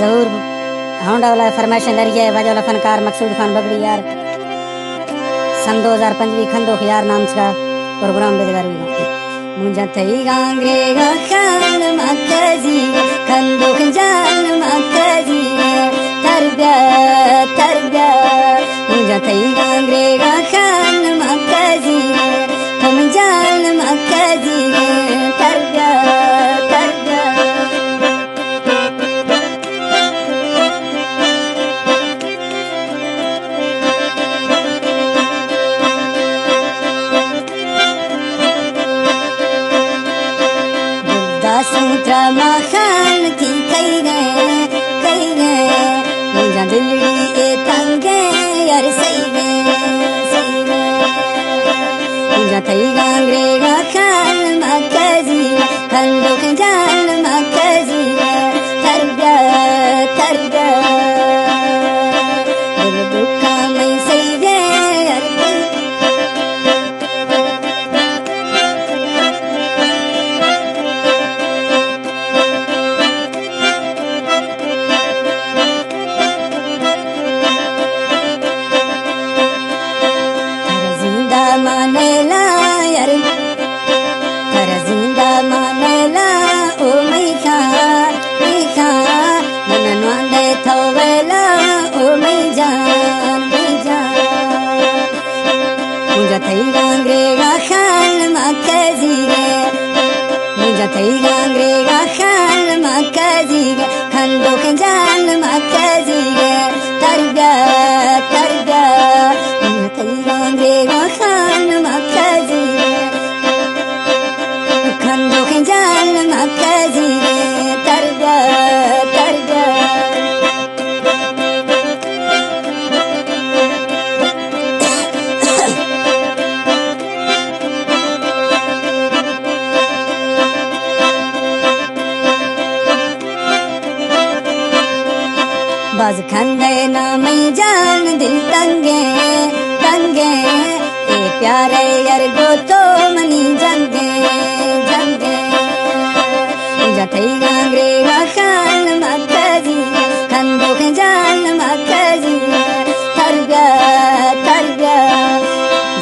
जरूर होंडा वाला फरमाइशन लरिया बाजा वाला फनकार मकसूद खान बगड़ी यार सन 2005 खंदो यार नाम का प्रोग्राम बेदगार हुई मुझा थई गांगरे गा खान मकजी खंदो जान मकजी तरबिया मुझा थई गांगरे गा खान मकजी हम जान मकजी तरबिया सूत्रा मखान थी कई गए मुझा दिल्ली ए तंगे यार सही गए मुझा थई गांगरे गा खान मकजी खंडो के जान मकजी तरबिया दिल दुखा में सही गए मानेला यार कर जिंदा मानेला ओ मैखा मन नंदे थोवेला ओ मै जान मुझा थई गांगरे गा खान मकजी मुझा थई गांगरे गा खान मकजी खंडो के जान मकजी तरबिया मुझा थई गांगरे गा खान मकजी खंडो के जान मकजी तरबिया बाज खंडे ना मैं जान दिल तंगे ए प्यारे यार गो तो मनी जंगे मुझा थई गांगरे गा खान मकजी खंडो के जान मकजी तरबिया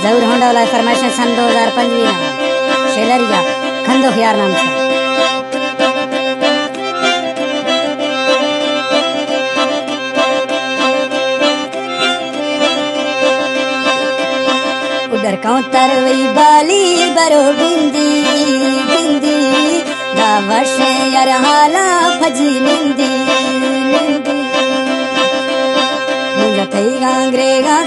जरूर होंडा वाला फरमाइश सन 2005 शेलरिया खंडो यार नाम से उधर कौतर वही बाली बरो बिंदी दावशे यार हाला फजी निंदी मुझा थई गांगरे गा